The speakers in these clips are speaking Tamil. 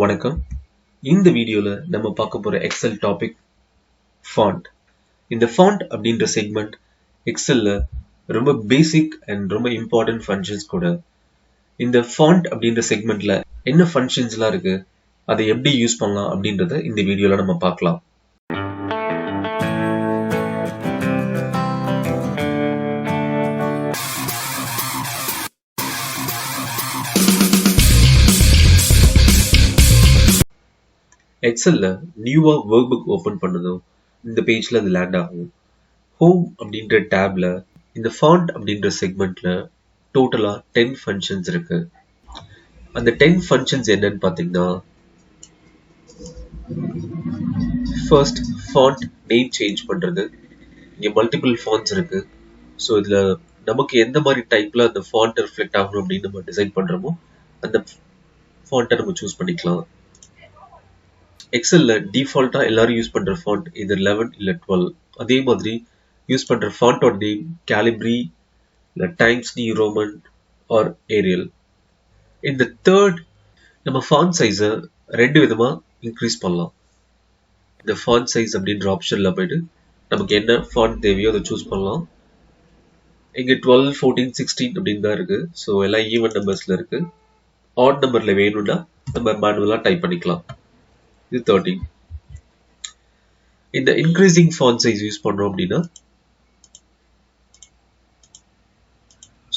வணக்கம். இந்த வீடியோல நம்ம பார்க்க போற எக்ஸல் டாபிக் ஃபாண்ட். இந்த ஃபாண்ட் அப்படின்ற செக்மெண்ட் எக்ஸல்ல ரொம்ப பேசிக் அண்ட் ரொம்ப இம்பார்ட்டன்ட் ஃபங்க்ஷன்ஸ் கூட. இந்த ஃபாண்ட் அப்படின்ற செக்மெண்ட்ல என்ன ஃபங்க்ஷன்ஸ்லாம் இருக்கு, அதை எப்படி யூஸ் பண்ணலாம் அப்படின்றத இந்த வீடியோல நம்ம பார்க்கலாம். எக்ஸல்ல நியூவா ஒர்க் புக் ஓபன் பண்ணதும் இந்த பேஜ்ல அது லேண்ட் ஆகும். ஹோம் அப்படின்ற டேப்ல இந்த ஃபாண்ட் அப்படின்ற செக்மெண்ட்ல டோட்டலா 10 ஃபங்க்ஷன்ஸ் இருக்கு. அந்த 10 ஃபங்க்ஷன்ஸ் என்னன்னு பாத்தீங்கன்னா, ஃபர்ஸ்ட் ஃபாண்ட் நேம் சேஞ்ச் பண்றது. இங்க மல்டிபிள் ஃபாண்ட்ஸ் இருக்கு. ஸோ இதுல நமக்கு எந்த மாதிரி டைப்ல அந்த ஃபாண்ட் ரிஃப்ளெக்ட் ஆகணும் அப்படின்னு நம்ம டிசைன் பண்றோமோ அந்த ஃபாண்ட்டை நம்ம சூஸ் பண்ணிக்கலாம். எக்ஸல்ல டிஃபால்ட்டா எல்லாரும் யூஸ் பண்ற ஃபாண்ட் இது 11 இல்ல 12. அதே மாதிரி யூஸ் பண்ற ஃபாண்டோட நேம் கேலிப்ரி இல்ல Times New Roman or Arial. இந்த தேர்ட் நம்ம ஃபாண்ட் சைஸை ரெண்டு விதமா இன்க்ரீஸ் பண்ணலாம். இந்த ஃபாண்ட் சைஸ் அப்படின்ற ஆப்ஷன்ல போயிட்டு நமக்கு என்ன ஃபாண்ட் தேவையோ அதை சூஸ் பண்ணலாம். இங்க 12, 14, 16 அப்படின்னு தான் இருக்கு. ஸோ எல்லாம் ஈவன் நம்பர்ஸ்ல இருக்கு. ஆட் நம்பர்ல வேணும்னா நம்ம மேனுவலா டைப் பண்ணிக்கலாம். இது 13. இந்த இன்க்ரீசிங் ஃபாண்ட் சைஸ் யூஸ் பண்றோம் அப்படின்னா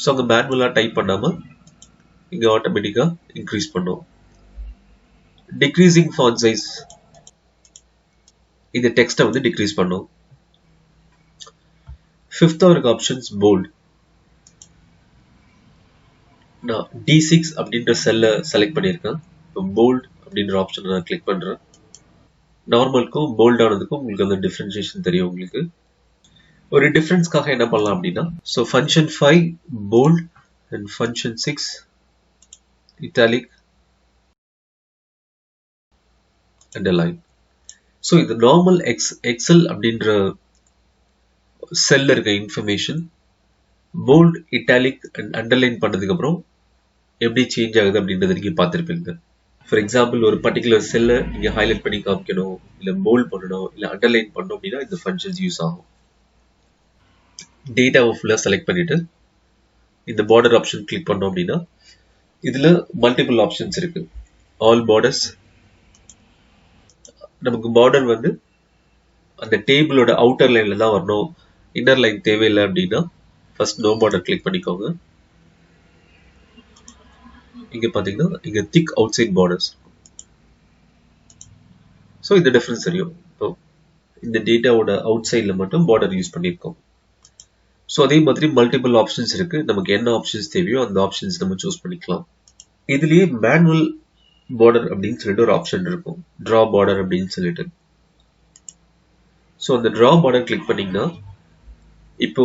ஸோ அங்க மேனுவலா டைப் பண்ணாம இங்க ஆட்டோமேட்டிக்கா இன்க்ரீஸ் பண்ணும். டிக்ரீசிங் ஃபாண்ட் சைஸ் இந்த டெக்ஸ்ட்டை வந்து டிக்ரீஸ் பண்ணும். ஃபிஃப்த் இருக்க ஆப்ஷன்ஸ் போல்ட். நான் D6 அப்படின்ற செல்ல செலக்ட் பண்ணியிருக்கேன். இப்போ போல்ட் அப்படின்ற ஆப்ஷனை நான் கிளிக் பண்றேன். நார்மலுக்கும் போல்ட் ஆனதுக்கும் உங்களுக்கு அந்த டிஃபரன்சியேஷன் தெரியும். உங்களுக்கு ஒரு டிஃபரன்ஸ்க்காக என்ன பண்ணலாம் அப்படின்னா, so function 5 bold and function 6 Italic Underline. So இது நார்மல் எக்ஸல் அப்படின்ற செல்ல இருக்க information bold, italic and underline பண்ணதுக்கு அப்புறம் எப்படி சேஞ்ச் ஆகுது அப்படின்றத நீங்க பார்த்துருப்பீங்க. ஃபார் எக்ஸாம்பிள், ஒரு பர்டிகுலர் செல்லை நீங்க ஹைலைட் பண்ணி காமிக்கணும், இல்ல போல்ட் பண்ணணும், இல்ல அண்டர்லைன் பண்ணணும் அப்படின்னா இந்த ஃபங்க்ஷன்ஸ் யூஸ் ஆகும். டேட்டாவை ஃபுல்லா செலக்ட் பண்ணிட்டு இந்த பார்டர் ஆப்ஷன் கிளிக் பண்ணோம் அப்படின்னா இதுல மல்டிபிள் ஆப்ஷன்ஸ் இருக்கு. All borders. நமக்கு பார்டர் வந்து அந்த டேபிளோட அவுட்டர் லைன்ல தான் வரணும், இன்னர் லைன் தேவையில்லை அப்படின்னா ஃபர்ஸ்ட் நோ பார்டர் கிளிக் பண்ணிக்கோங்க. இங்க பாத்தீங்கன்னா இங்க திக் அவுட் சைட் பார்டர்ஸ். ஸோ இந்த டிஃபரன்ஸ் தெரியும். இந்த டேட்டாவோட அவுட் சைட்ல மட்டும் பார்டர் யூஸ் பண்ணியிருக்கோம். ஸோ அதே மாதிரி மல்டிபிள் ஆப்ஷன்ஸ் இருக்கு. நமக்கு என்ன ஆப்ஷன்ஸ் தேவையோ அந்த ஆப்ஷன்ஸ் நம்ம சூஸ் பண்ணிக்கலாம். இதுலயே மேனுவல் பார்டர் அப்படின்னு சொல்லிட்டு ஒரு ஆப்ஷன் இருக்கும், டிரா பார்டர் அப்படின்னு சொல்லிட்டு. ஸோ அந்த டிரா பார்டர் கிளிக் பண்ணீங்கன்னா இப்போ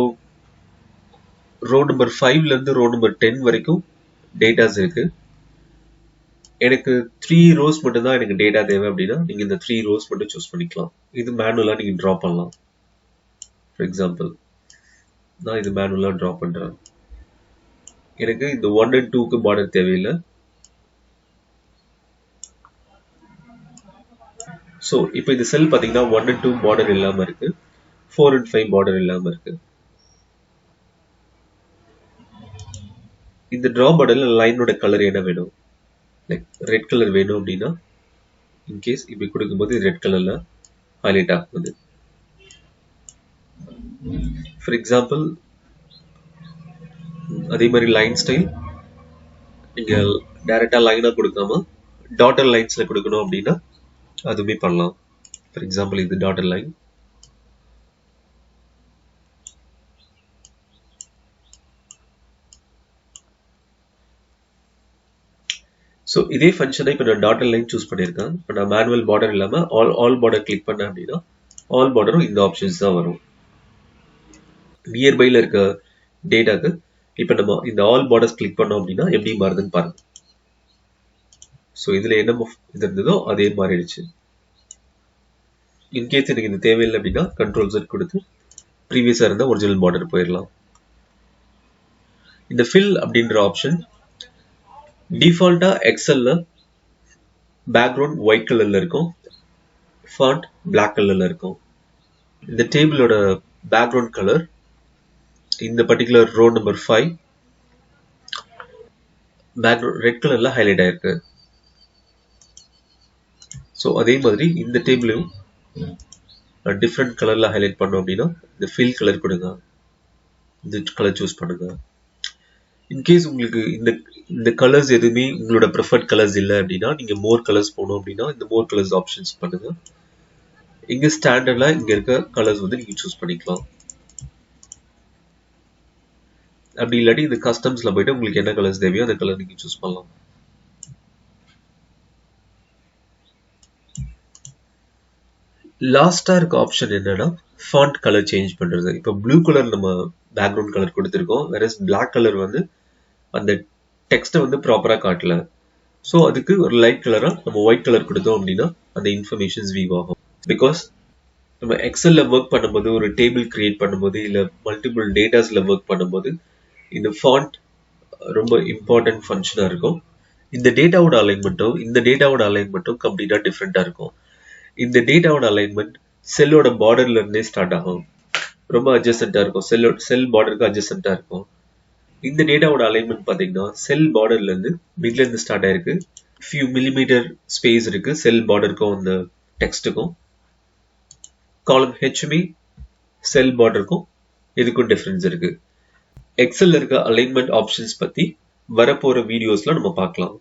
ரோ நம்பர் 5ல இருந்து ரோ நம்பர் 10 வரைக்கும் டேட்டாஸ் இருக்கு. எனக்கு 3 ரோஸ் மட்டும் தான் எனக்கு டேட்டா தேவை அப்படின்னா நீங்க இந்த 3 ரோஸ் மட்டும் சூஸ் பண்ணிக்கலாம். இது மேனுவலா நீங்க டிரா பண்ணலாம். ஃபார் எக்ஸாம்பிள், நான் இது மேனுவலா டிரா பண்றேன். எனக்கு இந்த 1 and 2க்கு பார்டர் தேவையில்லை. ஸோ இப்போ இந்த செல் பார்த்தீங்கன்னா 1 and 2 பார்டர் இல்லாம இருக்கு, 4 and 5 பார்டர் இல்லாம இருக்கு. இந்த டிரா பார்டர்ல லைனோட கலர் என்ன வேணும், லைக் ரெட் கலர் வேணும் அப்படின்னா இன்கேஸ் இப்படி கொடுக்கும்போது ரெட் கலர்ல ஹைலைட் ஆகுது. ஃபார் எக்ஸாம்பிள், அதே மாதிரி லைன் ஸ்டைல் நீங்க டைரக்டா லைனா கொடுக்காம டாட்டர் லைன்ஸ்ல கொடுக்கணும் அப்படின்னா அதுவுமே பண்ணலாம். ஃபார் எக்ஸாம்பிள், இது டாட்டர் லைன். ஸோ இதே ஃபங்க்ஷனை இப்போ நான் டாட்டர் லைன் சூஸ் பண்ணியிருக்கேன். இப்போ நான் மேனுவல் பார்டர் இல்லாம ஆல் பார்டர் கிளிக் பண்ணேன் அப்படின்னா ஆல் பார்டரும் இந்த ஆப்ஷன்ஸ் தான் வரும். நியர்பைல இருக்க டேட்டாக்கு இப்போ நம்ம இந்த ஆல் பார்டர்ஸ் கிளிக் பண்ணோம் அப்படின்னா எப்படி மாறுதுன்னு பாருங்க. ஸோ இதுல என்ன இது இருந்ததோ அதே மாறிடுச்சு. இன்கேஸ் எனக்கு இது தேவையில்லை அப்படின்னா கண்ட்ரோல் Z கொடுத்து ப்ரீவியஸா இருந்த ஒரிஜினல் பார்டர் போயிடலாம். இந்த ஃபில் அப்படின்ற ஆப்ஷன் டிஃபால்ட்டா எக்ஸல்ல பேக்ரவுண்ட் ஒயிட் கலர்ல இருக்கும், ஃபாண்ட் பிளாக் கலர்ல இருக்கும். இந்த டேபிளோட பேக்ரவுண்ட் கலர் இந்த particular row number 5 background red கலர்ல ஹைலைட் ஆயிருக்கு. ஸோ அதே மாதிரி இந்த டேபிளையும் டிஃப்ரெண்ட் கலர்ல ஹைலைட் பண்ணோம் அப்படின்னா இந்த ஃபில் கலர் கொடுங்க, இந்த கலர் சூஸ் பண்ணுங்க. இன்கேஸ் உங்களுக்கு இந்த கலர்ஸ் எதுவுமே உங்களோட ப்ரிஃபர்ட் கலர்ஸ் இல்லை அப்படின்னா நீங்க மோர் கலர்ஸ் போகணும் அப்படின்னா இந்த மோர் கலர்ஸ் ஆப்ஷன்ஸ் பண்ணுங்க. இங்க ஸ்டாண்டர்ட்ல இங்க இருக்க கலர்ஸ் வந்து நீங்க சூஸ் பண்ணிக்கலாம். அப்படி இல்லாட்டி இந்த கஸ்டம்ஸ்ல போயிட்டு உங்களுக்கு என்ன கலர்ஸ் தேவையோ அந்த கலர் நீங்க சூஸ் பண்ணலாம். லாஸ்டா இருக்க ஆப்ஷன் என்னன்னா ஃபாண்ட் கலர் சேஞ்ச் பண்றது. இப்போ ப்ளூ கலர் நம்ம பேக்ரவுண்ட் கலர் கொடுத்துருக்கோம், வேற பிளாக் கலர் வந்து அந்த டெக்ஸ்ட்டை வந்து ப்ராப்பரா காட்டல. ஸோ அதுக்கு ஒரு லைட் கலரா நம்ம ஒயிட் கலர் கொடுத்தோம் அப்படின்னா அந்த இன்ஃபர்மேஷன்ஸ் வியூ ஆகும். பிகாஸ் நம்ம எக்ஸல்ல ஒர்க் பண்ணும்போது ஒரு டேபிள் கிரியேட் பண்ணும்போது இல்ல மல்டிபிள் டேட்டாஸ்ல ஒர்க் பண்ணும்போது இந்த ஃபாண்ட் ரொம்ப இம்பார்ட்டன்ட் ஃபங்க்ஷனா இருக்கும். இந்த டேட்டாவோட அலைன்மெண்ட்டும் கம்ப்ளீட்டா டிஃப்ரெண்டா இருக்கும். இந்த டேட்டாவோட அலைன்மெண்ட் செல்லோட பார்டர்ல இருந்தே ஸ்டார்ட் ஆகும், ரொம்ப அட்ஜஸ்டண்டா இருக்கும், செல் பார்டருக்கு அட்ஜஸ்டண்டா இருக்கும். இந்த டேட்டாவோட அலைன்மெண்ட் பாத்தீங்கன்னா செல் பார்டர்ல இருந்து மிட்ல இருந்து ஸ்டார்ட் ஆயிருக்கு, ஃபியூ மில்லிமீட்டர் ஸ்பேஸ் இருக்கு செல் பார்டருக்கும் அந்த டெக்ஸ்ட்டுக்கும். காலம் ஹெச்பி செல் பார்டருக்கும் இதுக்கும் டிஃபரன்ஸ் இருக்கு. எக்ஸல்ல இருக்க அலைன்மெண்ட் ஆப்ஷன்ஸ் பத்தி வரப்போற வீடியோஸ்ல நம்ம பார்க்கலாம்.